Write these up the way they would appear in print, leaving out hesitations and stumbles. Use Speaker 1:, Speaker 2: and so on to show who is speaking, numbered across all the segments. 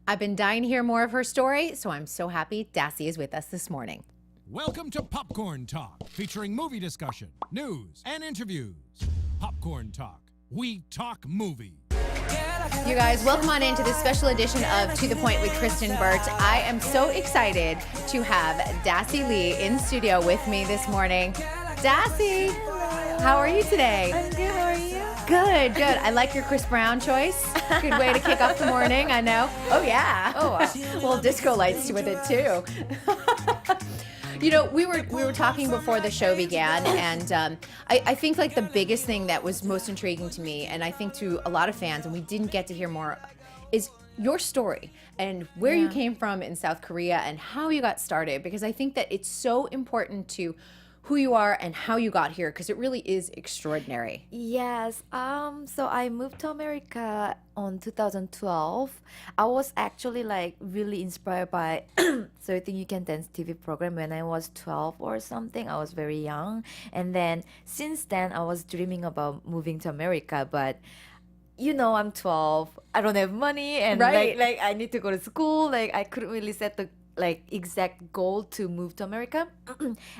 Speaker 1: I've been dying to hear more of her story, so I'm so happy Dassy is with us this morning.
Speaker 2: Welcome to Popcorn Talk, featuring movie discussion, news, and interviews. Popcorn Talk. We talk movie.
Speaker 1: You guys, welcome on into this special edition of To The Point with Kristyn Burtt. I am so excited to have Dassy Lee in studio with me this morning. Dassy, how are you today?
Speaker 3: I'm good, how are you?
Speaker 1: Good, good. I like your Chris Brown choice. Good way to kick off the morning, I know. Oh, yeah. Oh, little disco lights with it, too. You know, we were talking before the show began, and I think like the biggest thing that was most intriguing to me, and I think to a lot of fans, and we didn't get to hear more, is your story and where you came from in South Korea and how you got started, because I think that it's so important to who you are and how you got here, because it really is extraordinary.
Speaker 3: Yes, so I moved to America on 2012. I was actually like really inspired by So I Think You Can Dance TV program when I was 12 or something. I was very young. And then since then I was dreaming about moving to America, but you know, I'm 12. I don't have money and
Speaker 1: Right.
Speaker 3: like I need to go to school. Like I couldn't really set the like exact goal to move to America.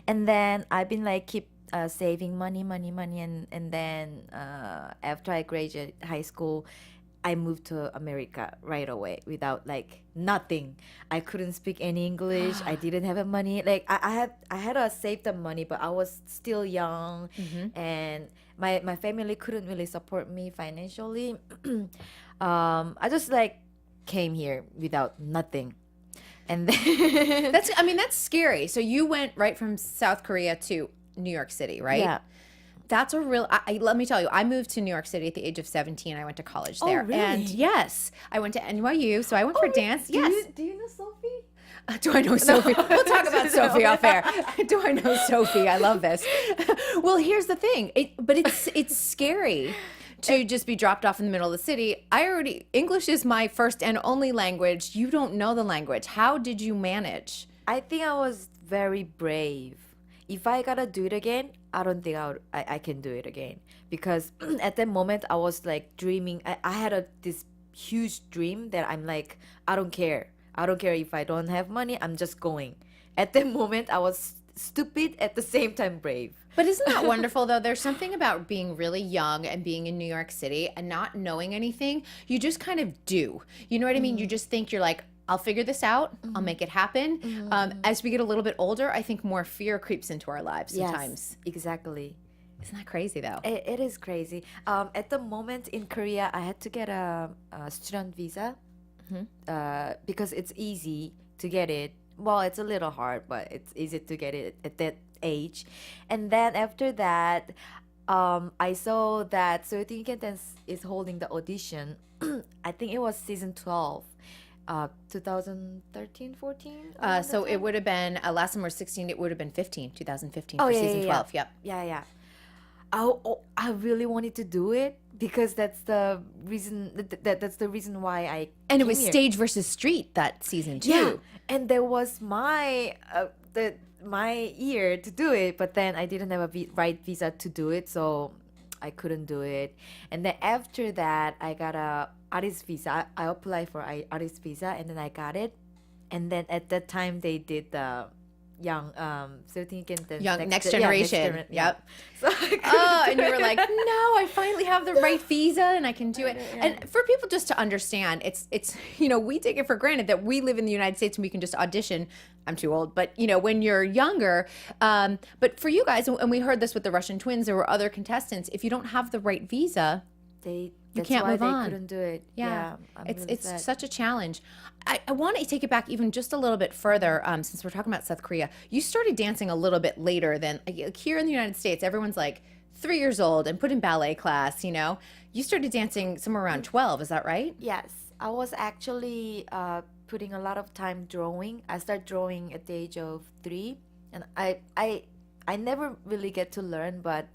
Speaker 3: And then I've been like keep saving money, and then after I graduated high school, I moved to America right away without like nothing. I couldn't speak any English. I didn't have money. Like I had to save the money, but I was still young, and my family couldn't really support me financially. I just like came here without nothing. And then
Speaker 1: That's scary. So you went right from South Korea to New York City, right?
Speaker 3: Yeah.
Speaker 1: That's a real, let me tell you, I moved to New York City at the age of 17. I went to college there.
Speaker 3: really?
Speaker 1: And yes, I went to NYU, so I went for dance.
Speaker 3: Do
Speaker 1: Yes.
Speaker 3: Do you know Sophie?
Speaker 1: Do I know Sophie? We'll talk about Sophie off air. Do I know Sophie? I love this. Well, here's the thing. It's scary to just be dropped off in the middle of the city. English is my first and only language. You don't know the language. How did you manage?
Speaker 3: I think I was very brave. If I gotta do it again, I don't think I can do it again, because at that moment I was like dreaming. I had this huge dream that I'm like, I don't care. I don't care if I don't have money. I'm just going. At that moment, I was stupid at the same time brave.
Speaker 1: But isn't that wonderful, though? There's something about being really young and being in New York City and not knowing anything. You just kind of do. You know what I mean? You just think you're like, I'll figure this out. I'll make it happen. As we get a little bit older, I think more fear creeps into our lives sometimes.
Speaker 3: Yes, exactly.
Speaker 1: Isn't that crazy, though?
Speaker 3: It is crazy. At the moment in Korea, I had to get a student visa because it's easy to get it. Well, it's a little hard, but it's easy to get it at that age. And then after that, I saw that So I Think You Can Dance is holding the audition. I think it was season 12. 2013, 14?
Speaker 1: So it would have been, last time we were 16, it would have been 2015
Speaker 3: Oh,
Speaker 1: for
Speaker 3: yeah,
Speaker 1: season
Speaker 3: yeah,
Speaker 1: 12. Yep.
Speaker 3: Yeah. I really wanted to do it because that's the reason that's the reason why I
Speaker 1: And it
Speaker 3: came
Speaker 1: was
Speaker 3: here.
Speaker 1: stage versus street that season, too.
Speaker 3: Yeah, and there was my year to do it, but then I didn't have a right visa to do it, so I couldn't do it. And then after that, I got a artist visa. I applied for artist visa, and then I got it. And then at that time, they did the young So I Think You Can Dance
Speaker 1: Next generation.
Speaker 3: Yeah.
Speaker 1: Yep.
Speaker 3: So I couldn't
Speaker 1: Oh,
Speaker 3: do
Speaker 1: and you were
Speaker 3: it.
Speaker 1: like, no, I finally have the right visa and I can do it. And for people just to understand, it's we take it for granted that we live in the United States and we can just audition. I'm too old, but when you're younger, but for you guys, and we heard this with the Russian twins, there were other contestants. If you don't have the right visa,
Speaker 3: That's
Speaker 1: can't
Speaker 3: why
Speaker 1: move
Speaker 3: they
Speaker 1: on.
Speaker 3: couldn't do it.
Speaker 1: yeah,
Speaker 3: I'm
Speaker 1: it's
Speaker 3: really
Speaker 1: it's
Speaker 3: sad.
Speaker 1: such a challenge. I want to take it back even just a little bit further, since we're talking about South Korea. You started dancing a little bit later than like here in the United States. Everyone's like 3 years old and put in ballet class. You started dancing somewhere around 12. Is that right?
Speaker 3: Yes, I was actually putting a lot of time drawing. I started drawing at the age of 3, and I never really get to learn, but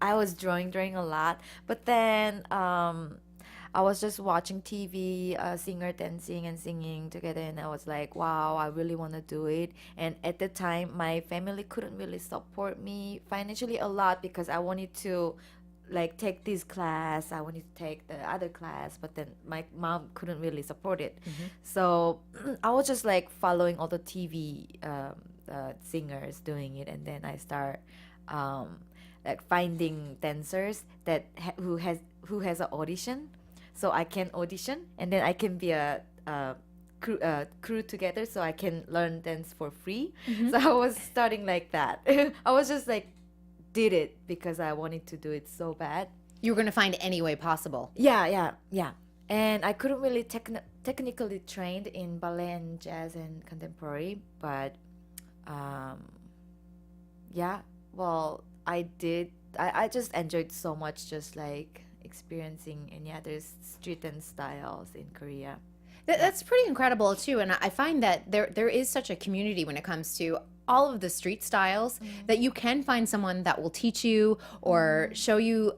Speaker 3: I was drawing a lot. But then I was just watching TV, singer dancing and singing together, and I was like, wow, I really want to do it. And at the time, my family couldn't really support me financially a lot because I wanted to like take this class. I wanted to take the other class, but then my mom couldn't really support it. So I was just like following all the TV singers doing it, and then I start like finding dancers that who has an audition, so I can audition, and then I can be a crew together, so I can learn dance for free. So I was starting like that. I was just like did it because I wanted to do it so bad.
Speaker 1: You were going to find any way possible.
Speaker 3: Yeah. And I couldn't really technically trained in ballet and jazz and contemporary, but yeah, well, I did. I just enjoyed so much, just like experiencing any other street dance styles in Korea.
Speaker 1: That's pretty incredible too, and I find that there is such a community when it comes to all of the street styles that you can find someone that will teach you or show you,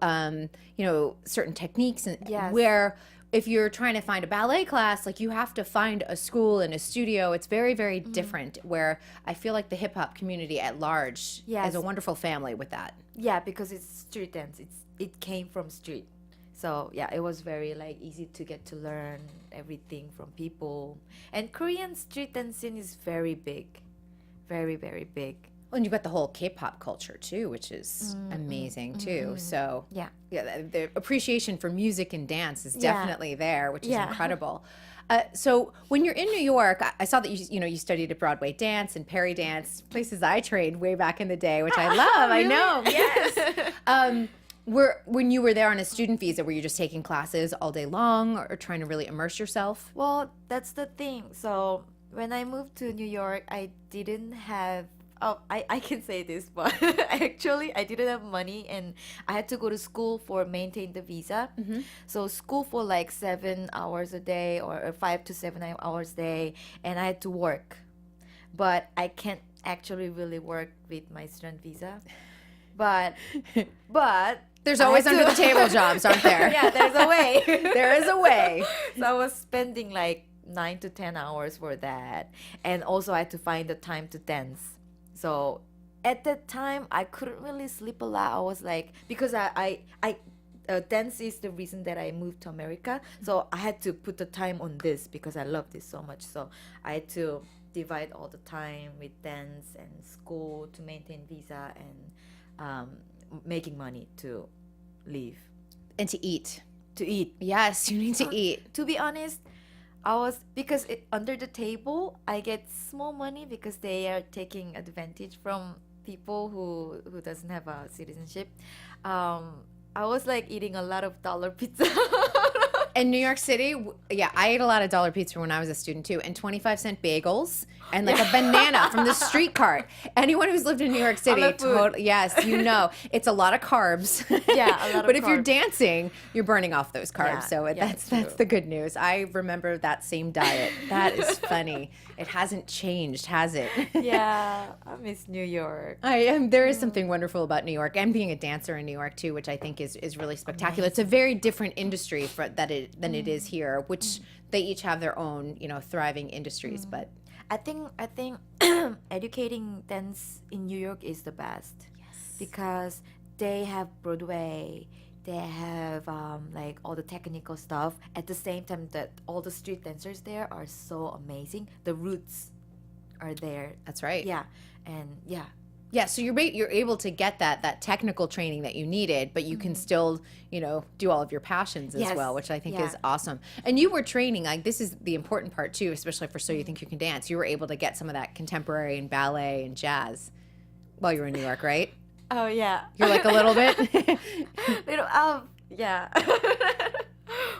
Speaker 1: certain techniques, and
Speaker 3: Yes.
Speaker 1: where if you're trying to find a ballet class, like you have to find a school and a studio. It's very, very different. Where I feel like the hip hop community at large
Speaker 3: Yes.
Speaker 1: is a wonderful family with that.
Speaker 3: Yeah, because it's street dance. It came from street. So yeah, it was very like easy to get to learn everything from people. And Korean street dance scene is very big. Very, very big.
Speaker 1: And you've got the whole K-pop culture too, which is amazing too. So
Speaker 3: Yeah.
Speaker 1: the appreciation for music and dance is
Speaker 3: Yeah.
Speaker 1: definitely there, which is
Speaker 3: Yeah.
Speaker 1: incredible. So when you're in New York, I saw that you studied at Broadway dance and Peri dance, places I trained way back in the day, which I love. I know, yes. When you were there on a student visa, were you just taking classes all day long, or trying to really immerse yourself?
Speaker 3: Well, that's the thing. So when I moved to New York, I didn't have. Oh, I can say this, but actually I didn't have money, and I had to go to school for maintain the visa. So school for like 7 hours a day, or 5 to 7 hours a day, and I had to work. But I can't actually really work with my student visa. But
Speaker 1: There's
Speaker 3: I
Speaker 1: always
Speaker 3: had
Speaker 1: under
Speaker 3: to-
Speaker 1: the table jobs, aren't there?
Speaker 3: yeah, there's a way.
Speaker 1: There is a way.
Speaker 3: So I was spending like 9 to 10 hours for that, and also I had to find the time to dance. So at that time I couldn't really sleep a lot. I was like, because I dance is the reason that I moved to America, so I had to put the time on this because I love this so much. So I had to divide all the time with dance and school to maintain visa and making money to live,
Speaker 1: And to eat.
Speaker 3: to eat.
Speaker 1: Yes, you need to eat.
Speaker 3: To be honest, because under the table I get small money because they are taking advantage from people who doesn't have a citizenship. I was like eating a lot of dollar pizza.
Speaker 1: In New York City, I ate a lot of dollar pizza when I was a student too, and 25-cent bagels and like a banana from the street cart. Anyone who's lived in New York City,
Speaker 3: love food.
Speaker 1: yes, it's a lot of carbs.
Speaker 3: Yeah, a lot of
Speaker 1: But if you're
Speaker 3: carbs.
Speaker 1: dancing, you're burning off those carbs.
Speaker 3: Yeah,
Speaker 1: So
Speaker 3: yeah,
Speaker 1: that's
Speaker 3: true.
Speaker 1: the good news. I remember that same diet. That is funny. It hasn't changed, has it?
Speaker 3: Yeah, I miss New York.
Speaker 1: There is something wonderful about New York, and being a dancer in New York too, which I think is really spectacular. It's a very different industry than it is here, which they each have their own, thriving industries. But
Speaker 3: I think educating dance in New York is the best. Yes. Because they have Broadway, they have like all the technical stuff. At the same time, that all the street dancers there are so amazing. The roots are there.
Speaker 1: that's right.
Speaker 3: Yeah, and yeah.
Speaker 1: Yeah, so you're able to get that technical training that you needed, but you can still, do all of your passions as
Speaker 3: Yes.
Speaker 1: well, which I think
Speaker 3: Yeah.
Speaker 1: is awesome. And you were training, like this is the important part too, especially for So You Think You Can Dance. You were able to get some of that contemporary and ballet and jazz while you were in New York, right?
Speaker 3: Oh yeah.
Speaker 1: You're like a little bit.
Speaker 3: Yeah.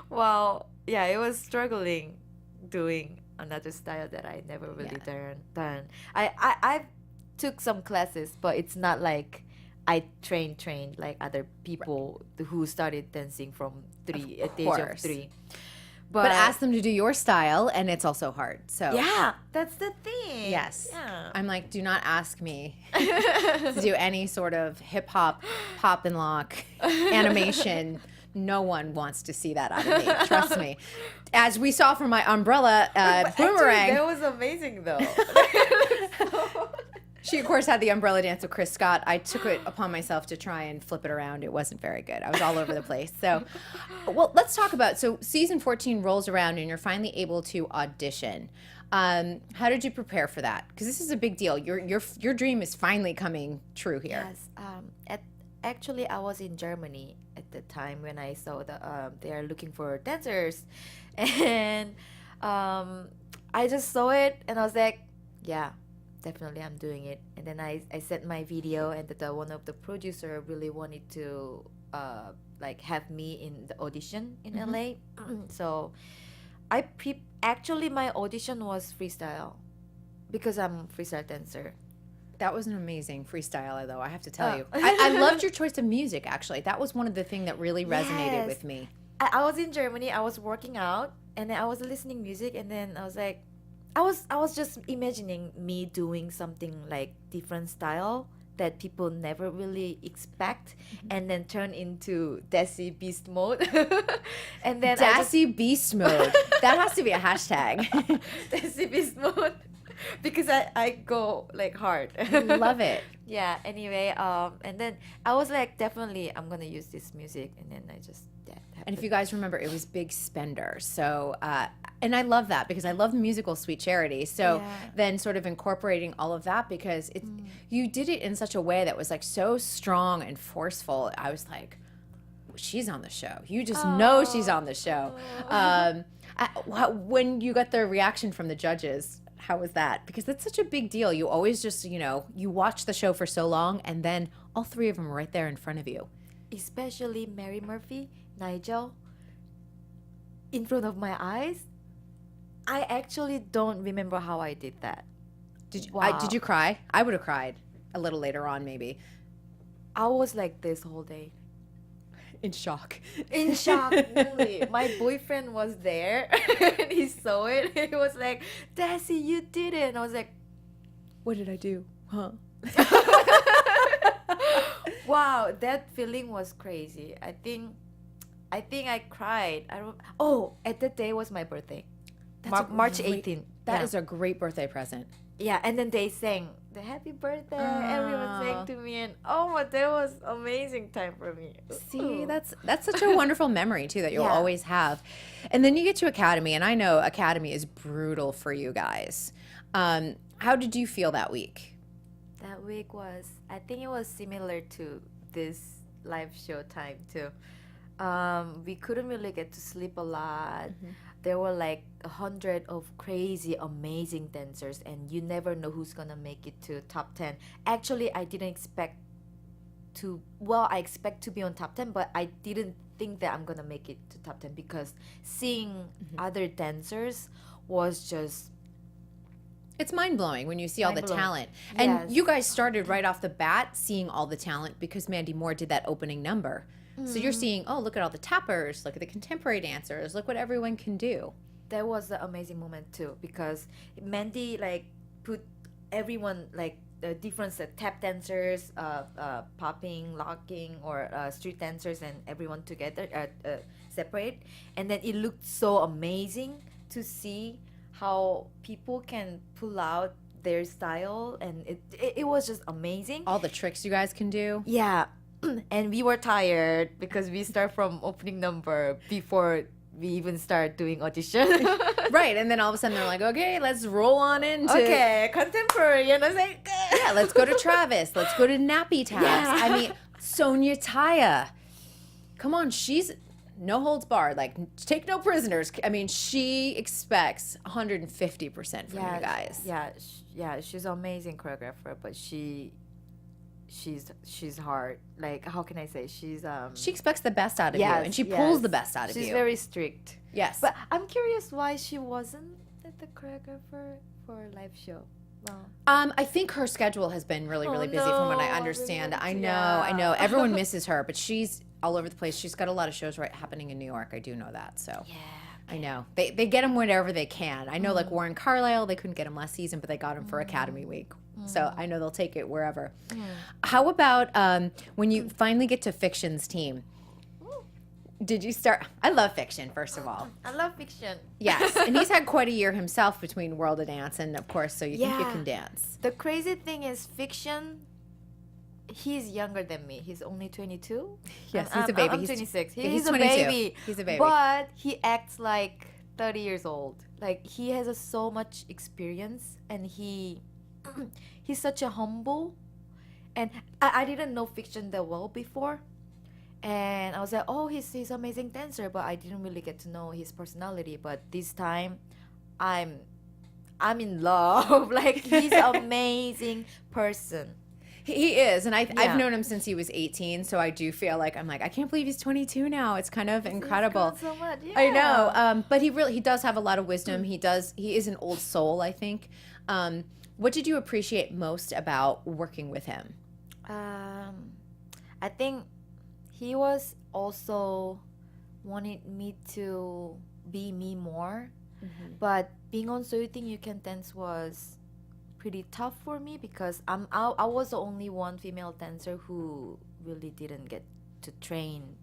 Speaker 3: Well, yeah, it was struggling doing another style that I never really done. I took some classes, but it's not like I trained like other people who started dancing from at the age of
Speaker 1: course.
Speaker 3: 3.
Speaker 1: But ask them to do your style, and it's also hard. So
Speaker 3: yeah, that's the thing.
Speaker 1: Yes.
Speaker 3: Yeah.
Speaker 1: I'm like, do not ask me to do any sort of hip hop, pop and lock, animation. No one wants to see that out of me. Trust me. As we saw from my umbrella
Speaker 3: But
Speaker 1: boomerang.
Speaker 3: actually, that was amazing though.
Speaker 1: She, of course, had the umbrella dance with Chris Scott. I took it upon myself to try and flip it around. It wasn't very good. I was all over the place. So, well, let's talk about, so season 14 rolls around and you're finally able to audition. How did you prepare for that? Because this is a big deal. Your dream is finally coming true here.
Speaker 3: Yes. Actually, I was in Germany at the time when I saw they are looking for dancers, and I just saw it and I was like, yeah, definitely I'm doing it. And then I sent my video, and one of the producer really wanted to like have me in the audition in LA. So actually my audition was freestyle because I'm freestyle dancer.
Speaker 1: That was an amazing freestyle, though, I have to tell you. I loved your choice of music, actually. That was one of the things that really resonated with me.
Speaker 3: I was in Germany, I was working out, and then I was listening music, and then I was like, I was just imagining me doing something like different style that people never really expect, and then turn into Dassy Beast mode. And then
Speaker 1: Dassy Beast mode. That has to be a hashtag.
Speaker 3: Dassy Beast mode. Because I go like hard.
Speaker 1: Love it.
Speaker 3: Yeah, anyway, and then I was like, definitely I'm gonna use this music, and then I just
Speaker 1: and if you guys remember, it was Big Spender. So and I love that because I love the musical Sweet Charity. So then sort of incorporating all of that, because you did it in such a way that was like so strong and forceful. I was like, she's on the show. You just know she's on the show. When you got the reaction from the judges, how was that? Because that's such a big deal. You always just, you watch the show for so long, and then all three of them are right there in front of you.
Speaker 3: Especially Mary Murphy, Nigel, in front of my eyes. I actually don't remember how I did that.
Speaker 1: Did you cry? I would have cried a little later on, maybe.
Speaker 3: I was like this whole day.
Speaker 1: In shock.
Speaker 3: In shock, really. My boyfriend was there and he saw it. He was like, Dassy, you did it. And I was like,
Speaker 1: what did I do? Huh?
Speaker 3: Wow, that feeling was crazy. I think I cried. At that day was my birthday. March 18th.
Speaker 1: That is a great birthday present.
Speaker 3: Yeah, and then they sang the happy birthday. Everyone sang to me, and that was amazing time for me.
Speaker 1: See, that's such a wonderful memory too that you'll always have. And then you get to Academy, and I know Academy is brutal for you guys. How did you feel that week?
Speaker 3: That week I think it was similar to this live show time too. We couldn't really get to sleep a lot. There were like 100 of crazy, amazing dancers, and you never know who's gonna make it to top 10. Actually, I didn't expect to. Well, I expect to be on top 10, but I didn't think that I'm gonna make it to top 10 because seeing other dancers was just.
Speaker 1: It's mind-blowing when you see all the talent. And you guys started right off the bat seeing all the talent because Mandy Moore did that opening number. So you're seeing, look at all the tappers, look at the contemporary dancers, look what everyone can do.
Speaker 3: That was an amazing moment too, because Mandy put everyone the different tap dancers, popping, locking, or street dancers, and everyone together, separate, and then it looked so amazing to see how people can pull out their style, and it was just amazing.
Speaker 1: All the tricks you guys can do.
Speaker 3: Yeah. And we were tired because we start from opening number before we even start doing audition.
Speaker 1: Right, and then all of a sudden they're like, okay, let's roll on into...
Speaker 3: Okay, contemporary. And I was like...
Speaker 1: Yeah, let's go to Travis. Let's go to Nappy Tabs. Yeah. I mean, Sonia Taya. Come on, she's no holds barred. Take no prisoners. I mean, she expects 150% from you guys.
Speaker 3: Yeah, she's an amazing choreographer, but she's hard. How can I say?
Speaker 1: She expects the best out of you, and she pulls the best out of you.
Speaker 3: She's very strict.
Speaker 1: Yes.
Speaker 3: But I'm curious why she wasn't the choreographer for a live show. Wow.
Speaker 1: I think her schedule has been really, really busy from what I understand. I know. Everyone misses her, but she's all over the place. She's got a lot of shows happening in New York. I do know that. So
Speaker 3: yeah.
Speaker 1: I know. They get him whenever they can. I know Warren Carlyle, they couldn't get him last season, but they got him for Academy Week. So I know they'll take it wherever. How about when you finally get to Fiction's team? did you start? I love fiction, first of all.
Speaker 3: I love fiction.
Speaker 1: Yes, and he's had quite a year himself between World of Dance and, of course, So You Think You
Speaker 3: Yeah.
Speaker 1: Can Dance.
Speaker 3: The crazy thing is fiction. He's younger than me. He's only 22.
Speaker 1: Yes,
Speaker 3: I'm-
Speaker 1: he's a baby.
Speaker 3: I'm
Speaker 1: He's
Speaker 3: 26.
Speaker 1: yeah,
Speaker 3: He's a
Speaker 1: 22.
Speaker 3: baby.
Speaker 1: He's a baby.
Speaker 3: But he acts like 30 years old. Like he has so much experience, and he's such a humble. And I didn't know fiction that well before, and I was like, oh, he's an amazing dancer, but I didn't really get to know his personality. But this time, I'm in love. Like he's an amazing person.
Speaker 1: He is, and
Speaker 3: Yeah.
Speaker 1: I've known him since he was 18, so I do feel like I can't believe he's 22 now. It's kind of incredible.
Speaker 3: He's grown so much.
Speaker 1: I know,
Speaker 3: Yeah.
Speaker 1: but he does have a lot of wisdom. He is an old soul, I think. What did you appreciate most about working with him?
Speaker 3: I think he was also wanted me to be me more, but being on So You Think You Can Dance was pretty tough for me because I was the only one female dancer who really didn't get to train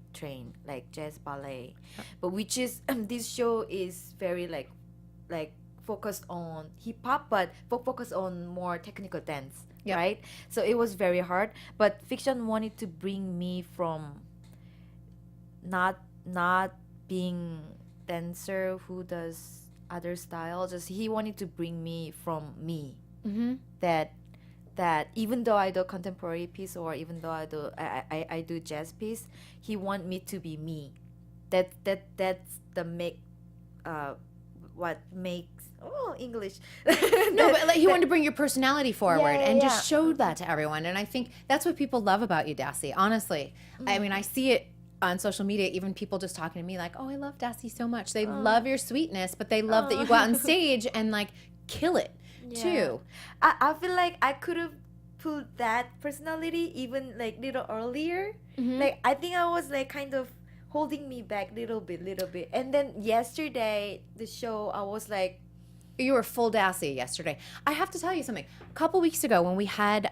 Speaker 3: like jazz ballet, but which is this show is very like focused on hip hop, but focused on more technical dance.
Speaker 1: Yep.
Speaker 3: Right, so it was very hard, but fiction wanted to bring me from not being dancer who does other style, just he wanted to bring me from me.
Speaker 1: Mm-hmm.
Speaker 3: That even though I do contemporary piece or even though I do jazz piece, he want me to be me. That's the what makes English.
Speaker 1: No, but like, he wanted to bring your personality forward and
Speaker 3: yeah.
Speaker 1: just showed that to everyone. And I think that's what people love about you, Dassy. Honestly, I mean, I see it on social media. Even people just talking to me like, "Oh, I love Dassy so much." They love your sweetness, but they love that you go out on stage and like kill it too.
Speaker 3: I feel like I could have put that personality even like little earlier. Like I think I was like kind of holding me back little bit. And then yesterday the show I was like,
Speaker 1: You were full Dassy yesterday. I have to tell you something. A couple weeks ago when we had,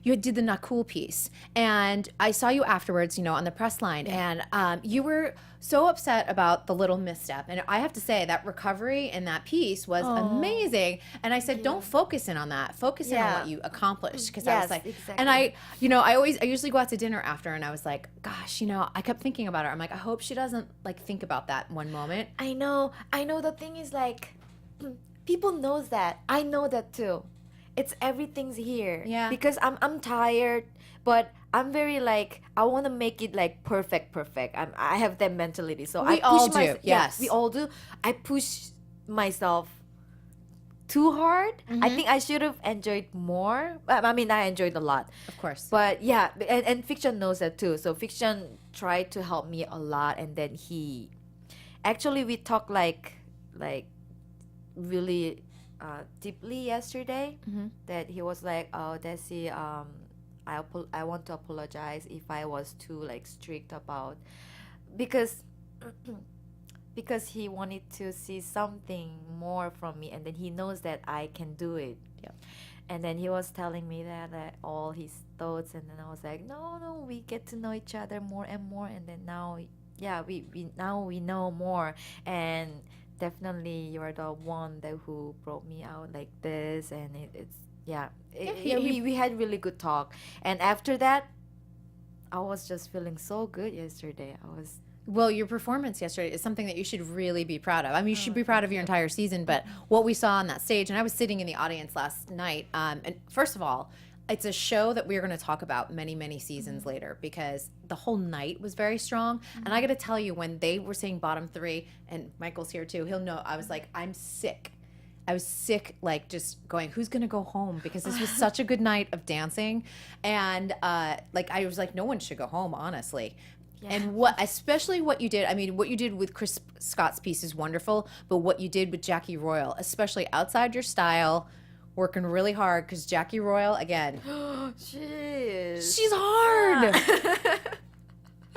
Speaker 1: you did the Not Cool piece, and I saw you afterwards, on the press line, and you were so upset about the little misstep. And I have to say that recovery in that piece was amazing. And I said, don't focus in on that. Focus in on what you accomplished. Because I was
Speaker 3: Yes,
Speaker 1: like,
Speaker 3: exactly.
Speaker 1: and I usually go out to dinner after, and I was like, gosh, I kept thinking about her. I'm like, I hope she doesn't like think about that one moment.
Speaker 3: I know. The thing is like, people knows that. I know that too. It's everything's here.
Speaker 1: Yeah.
Speaker 3: Because I'm tired, but I'm very like I want to make it like perfect. I have that mentality. So
Speaker 1: We
Speaker 3: I
Speaker 1: all
Speaker 3: push
Speaker 1: do,
Speaker 3: myself.
Speaker 1: yes.
Speaker 3: We all do. I push myself too hard. I think I should have enjoyed more. I mean, I enjoyed a lot.
Speaker 1: Of course.
Speaker 3: But yeah, and fiction knows that too. So fiction tried to help me a lot, and then we talked like really deeply yesterday. That he was like, oh, Dassy, I want to apologize if I was too like strict about because he wanted to see something more from me, and then he knows that I can do it.
Speaker 1: Yep.
Speaker 3: And then he was telling me that all his thoughts, and then I was like, no, we get to know each other more and more, and then now, yeah, we know more, and definitely you are the one that who brought me out like this, and we had really good talk, and after that, I was just feeling so good yesterday.
Speaker 1: Well, your performance yesterday is something that you should really be proud of. I mean, you should be proud of your entire season, but what we saw on that stage, and I was sitting in the audience last night, and first of all, it's a show that we're going to talk about many, many seasons later because the whole night was very strong. And I got to tell you, when they were saying bottom three, and Michael's here too, he'll know, I was like, I'm sick. I was sick, like just going, who's going to go home? Because this was such a good night of dancing. And I was like, no one should go home, honestly. Yeah. And especially what you did, I mean, what you did with Chris Scott's piece is wonderful, but what you did with Jackie Royal, especially outside your style, working really hard, because Jackie Royal, again, she's hard.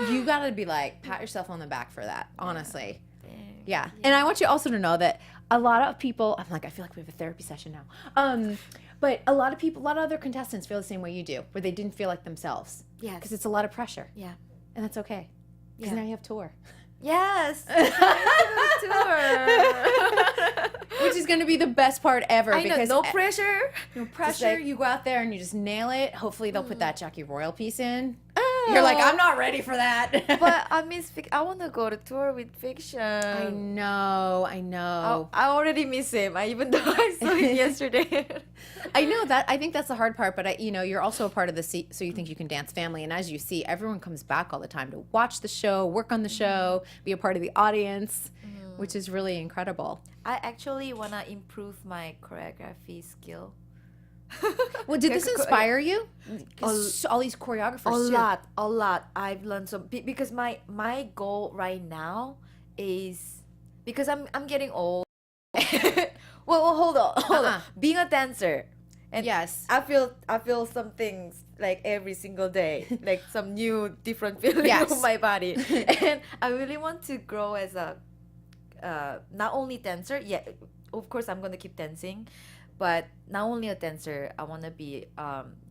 Speaker 1: You got to be like, pat yourself on the back for that, honestly. Yeah. And I want you also to know that a lot of people, I feel like we have a therapy session now. But a lot of other contestants feel the same way you do, where they didn't feel like themselves.
Speaker 3: Yes.
Speaker 1: Because it's a lot of pressure.
Speaker 3: Yeah.
Speaker 1: And that's okay. Because now you have tour.
Speaker 3: Yes. Tour.
Speaker 1: Which is going to be the best part ever.
Speaker 3: I know,
Speaker 1: because
Speaker 3: no pressure.
Speaker 1: No pressure.
Speaker 3: like-
Speaker 1: you go out there and you just nail it. Hopefully they'll put that Jackie Royal piece in. You're like, I'm not ready for that.
Speaker 3: But I miss I want to go to tour with Fiction.
Speaker 1: I know.
Speaker 3: I already miss him. Even though I saw him yesterday.
Speaker 1: I know that. I think that's the hard part. But you're also a part of the So You Think You Can Dance family. And as you see, everyone comes back all the time to watch the show, work on the show, be a part of the audience, which is really incredible.
Speaker 3: I actually want to improve my choreography skill.
Speaker 1: Well, did this inspire you? 'Cause all these choreographers
Speaker 3: A lot. I've learned some because my goal right now is because I'm getting old. well, hold on. Being a dancer, and
Speaker 1: Yes.
Speaker 3: I feel some things like every single day, like some new different feeling
Speaker 1: Yes.
Speaker 3: of my body, and I really want to grow as a not only dancer. Yeah, of course I'm gonna keep dancing. But not only a dancer, I want to be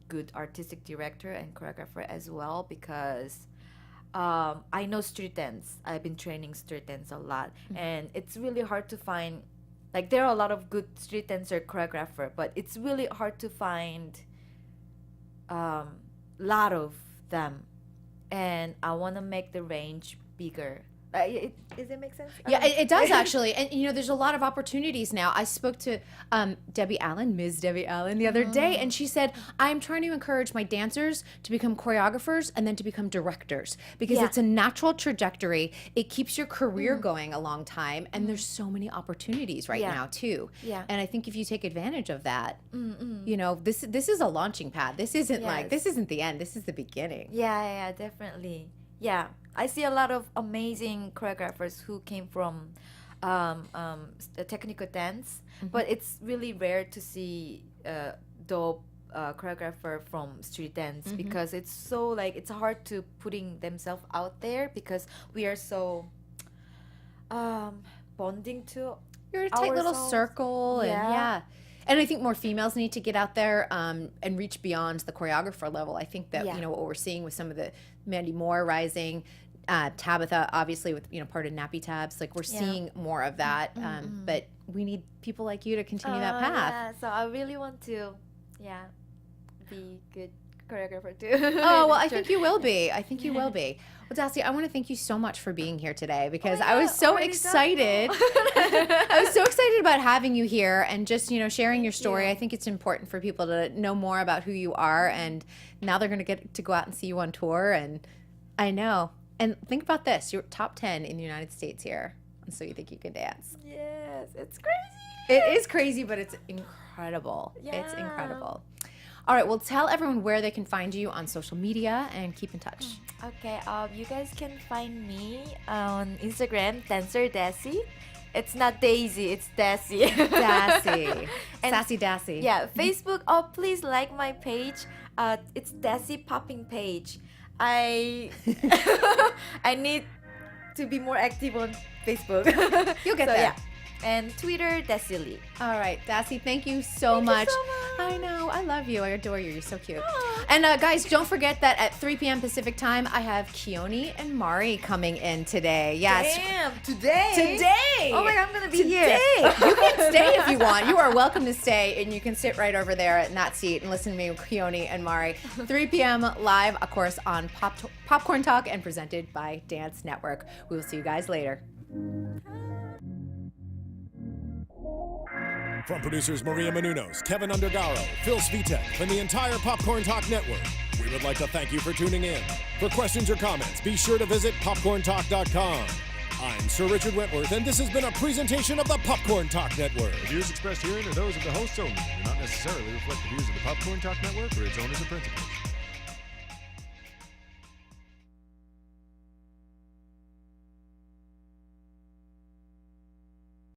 Speaker 3: good artistic director and choreographer as well because I know street dance. I've been training street dance a lot. And it's really hard to find, like there are a lot of good street dancer choreographer, but it's really hard to find lot of them. And I want to make the range bigger. Does it make sense?
Speaker 1: Yeah, it does actually. And, there's a lot of opportunities now. I spoke to Ms. Debbie Allen, the other day, and she said, I'm trying to encourage my dancers to become choreographers and then to become directors because it's a natural trajectory. It keeps your career going a long time, and there's so many opportunities right now, too.
Speaker 3: Yeah.
Speaker 1: And I think if you take advantage of that, this is a launching pad. This isn't this isn't the end. This is the beginning.
Speaker 3: Yeah, definitely. Yeah, I see a lot of amazing choreographers who came from technical dance, but it's really rare to see dope choreographer from street dance because it's so it's hard to putting themselves out there because we are so bonding to
Speaker 1: You're a tight little
Speaker 3: ourselves.
Speaker 1: circle, and and I think more females need to get out there and reach beyond the choreographer level. I think that what we're seeing with some of the Mandy Moore rising, Tabitha obviously with part of Nappy Tabs, like we're seeing more of that. But we need people like you to continue that path.
Speaker 3: Yeah, so I really want to, be good choreographer too.
Speaker 1: Oh, well, I think you will be. Well, Dassy, I want to thank you so much for being here today because I was so excited. I was so excited about having you here and just, sharing your story. I think it's important for people to know more about who you are, and now they're going to get to go out and see you on tour, and I know. And think about this. You're top 10 in the United States here, and So You Think You Can Dance.
Speaker 3: Yes, it's crazy.
Speaker 1: It is crazy, but it's incredible. It's incredible. All right, well, tell everyone where they can find you on social media and keep in touch.
Speaker 3: Okay, you guys can find me on Instagram, Dancer Dassy. It's not Daisy, it's Dassy.
Speaker 1: Dassy.
Speaker 3: And
Speaker 1: Sassy Dassy.
Speaker 3: Yeah, Facebook. Please like my page. It's Dassy Popping page. I need to be more active on Facebook.
Speaker 1: You'll get there.
Speaker 3: Yeah. And Twitter, Dassy Lee.
Speaker 1: All right, Dassy, thank you so much. I know, I love you, I adore you, you're so cute. And guys, don't forget that at 3 p.m. Pacific time, I have Keone and Mari coming in today. Yes.
Speaker 3: Damn, today?
Speaker 1: Today!
Speaker 3: Oh my God, I'm gonna be here.
Speaker 1: You can stay if you want. You are welcome to stay, and you can sit right over there in that seat and listen to me with Keone and Mari. 3 p.m. live, of course, on Popcorn Talk and presented by Dance Network. We will see you guys later.
Speaker 2: From producers Maria Menounos, Kevin Undergaro, Phil Svitek, and the entire Popcorn Talk Network, we would like to thank you for tuning in. For questions or comments, be sure to visit popcorntalk.com. I'm Sir Richard Wentworth, and this has been a presentation of the Popcorn Talk Network.
Speaker 4: The views expressed herein are those of the hosts only and do not necessarily reflect the views of the Popcorn Talk Network or its owners and principals.